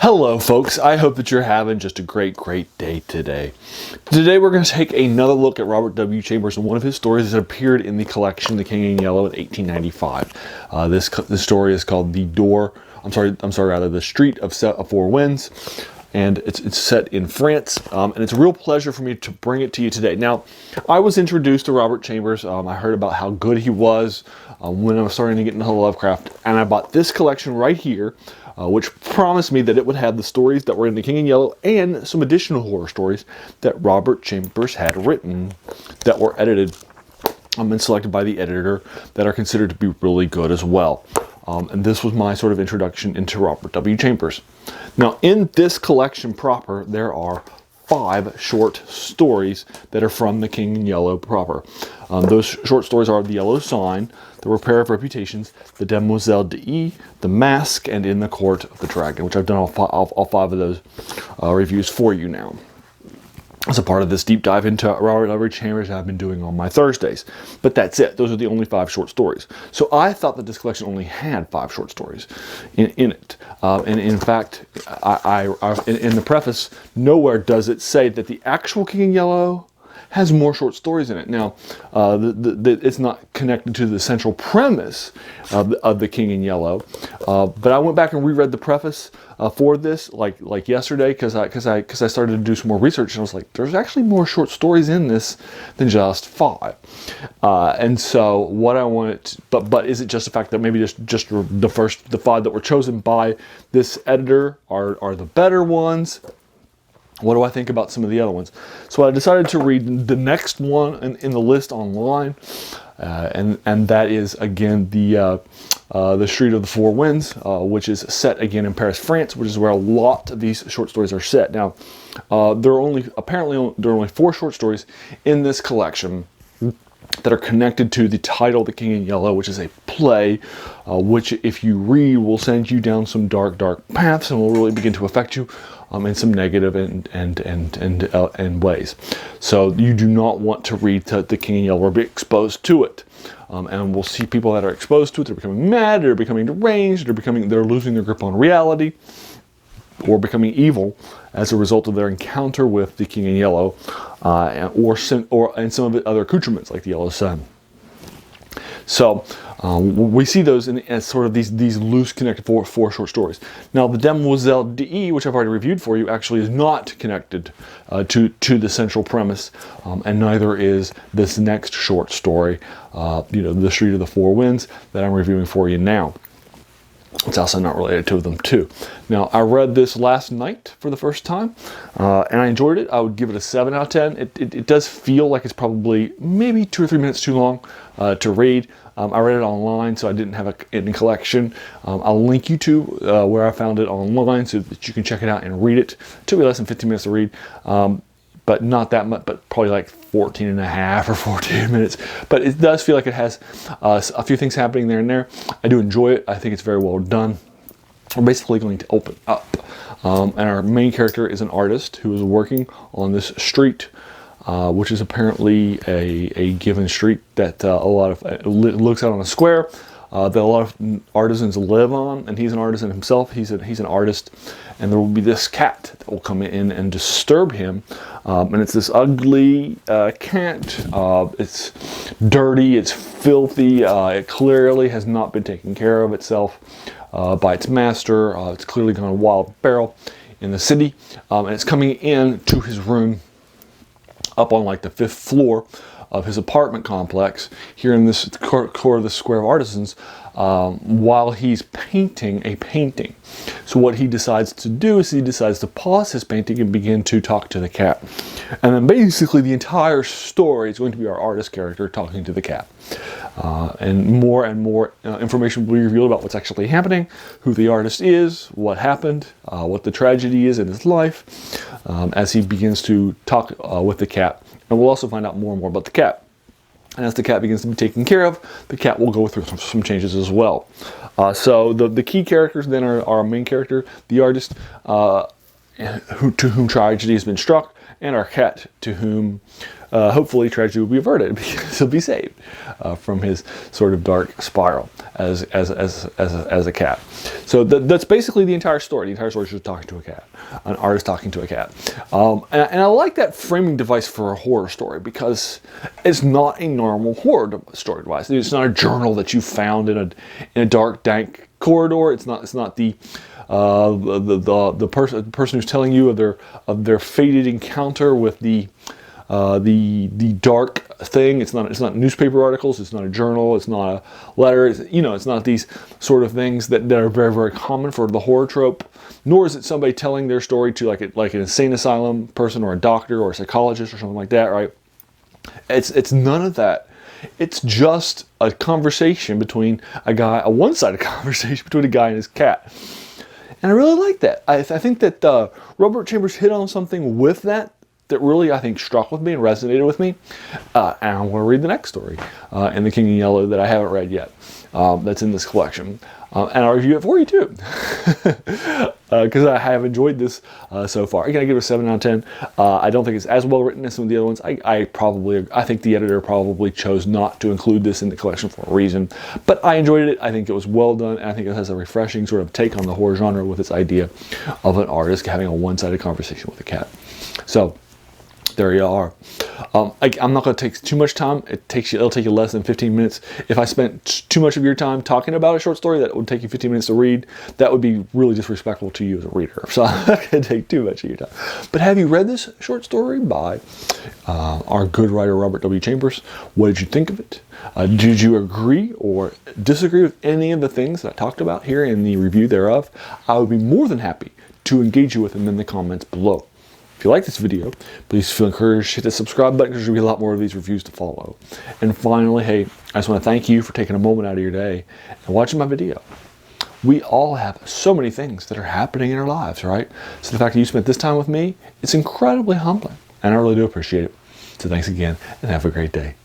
Hello folks, I hope that you're having just a great day today. Today we're going to take another look at Robert W. Chambers and one of his stories that appeared in the collection The King in Yellow in 1895. This story is called The Street of Four Winds, and it's set in France, and it's a real pleasure for me to bring it to you today. Now, I was introduced to Robert Chambers. I heard about how good he was when I was starting to get into Lovecraft, and I bought this collection right here, which promised me that it would have the stories that were in The King in Yellow and some additional horror stories that Robert Chambers had written that were edited and selected by the editor that are considered to be really good as well. And this was my sort of introduction into Robert W. Chambers. Now, in this collection proper, there are 5 short stories that are from The King in Yellow proper. Those short stories are The Yellow Sign, The Repair of Reputations, The Demoiselle d'E, The Mask, and In the Court of the Dragon, which I've done all 5 of those reviews for you now, as a part of this deep dive into Robert W. Chambers I've been doing on my Thursdays. But that's it. Those are the only 5 short stories. So I thought that this collection only had 5 short stories in it. And in fact, in the preface, nowhere does it say that the actual King in Yellow has more short stories in it. Now, it's not connected to the central premise of The King in Yellow, but I went back and reread the preface for this, like yesterday, because I started to do some more research, and I was like, there's actually more short stories in this than just 5. And so what I wanted, but is it just the fact that maybe just the 5 that were chosen by this editor are the better ones? What do I think about some of the other ones? So I decided to read the next one in the list online, and that is again the Street of the Four Winds, which is set again in Paris, France, which is where a lot of these short stories are set. Now, there are only 4 short stories in this collection that are connected to the title The King in Yellow, which is a play, which if you read will send you down some dark paths and will really begin to affect you in some negative and ways. So you do not want to read The King in Yellow or be exposed to it. And we'll see people that are exposed to it, they're becoming mad, they're becoming deranged, they're losing their grip on reality, or becoming evil as a result of their encounter with The King in Yellow, and some of the other accoutrements like the Yellow Sun. So we see those as sort of these loose connected 4 short stories. Now, the Demoiselle d'E, which I've already reviewed for you, actually is not connected to the central premise, and neither is this next short story, The Street of the Four Winds, that I'm reviewing for you now. It's also not related to them too. Now, I read this last night for the first time, and I enjoyed it. I would give it a 7 out of 10. It does feel like it's probably maybe 2 or 3 minutes too long to read. I read it online, so I didn't have it in collection. I'll link you to where I found it online so that you can check it out and read it. It took me less than 15 minutes to read. But not that much, but probably like 14 and a half or 14 minutes. But it does feel like it has a few things happening there and there. I do enjoy it. I think it's very well done. We're basically going to open up. And our main character is an artist who is working on this street, which is apparently a given street that looks out on a square that a lot of artisans live on, and he's an artisan himself. He's an artist, and there will be this cat that will come in and disturb him, and it's this ugly cat. It's dirty, it's filthy, it clearly has not been taken care of itself by its master. It's clearly gone wild barrel in the city, and it's coming in to his room up on like the 5th floor of his apartment complex here in this core of the Square of Artisans, while he's painting a painting. So what he decides to do is he decides to pause his painting and begin to talk to the cat. And then basically the entire story is going to be our artist character talking to the cat. And more information will be revealed about what's actually happening, who the artist is, what happened, what the tragedy is in his life, as he begins to talk with the cat. And we'll also find out more and more about the cat. And as the cat begins to be taken care of, the cat will go through some changes as well. So the key characters then are our main character, the artist, to whom tragedy has been struck, and our cat to whom hopefully tragedy will be averted because he'll be saved from his sort of dark spiral as a cat. So that's basically the entire story. The entire story is just talking to a cat, an artist talking to a cat. And I like that framing device for a horror story because it's not a normal horror story device. It's not a journal that you found in a dark, dank corridor. It's not the person who's telling you of their fated encounter with the dark thing. It's not newspaper articles. It's not a journal. It's not a letter. It's not these sort of things that are very, very common for the horror trope. Nor is it somebody telling their story to like an insane asylum person or a doctor or a psychologist or something like that, right? It's none of that. It's just a conversation between a one-sided conversation between a guy and his cat. And I really like that. I think that Robert Chambers hit on something with that really, I think, struck with me and resonated with me. And I'm going to read the next story in The King in Yellow that I haven't read yet. That's in this collection. And I'll review it for you too. Because I have enjoyed this so far. Again, I give it a 7 out of 10. I don't think it's as well written as some of the other ones. I think the editor probably chose not to include this in the collection for a reason. But I enjoyed it. I think it was well done. And I think it has a refreshing sort of take on the horror genre with its idea of an artist having a one-sided conversation with a cat. So there you are. I'm not going to take too much time. It'll take you less than 15 minutes. If I spent too much of your time talking about a short story that would take you 15 minutes to read, that would be really disrespectful to you as a reader. So I'm not going to take too much of your time. But have you read this short story by our good writer Robert W. Chambers? What did you think of it? Did you agree or disagree with any of the things that I talked about here in the review thereof? I would be more than happy to engage you with them in the comments below. If you like this video, please feel encouraged to hit the subscribe button because there'll be a lot more of these reviews to follow. And finally, hey, I just want to thank you for taking a moment out of your day and watching my video. We all have so many things that are happening in our lives, right? So the fact that you spent this time with me, it's incredibly humbling, and I really do appreciate it. So thanks again, and have a great day.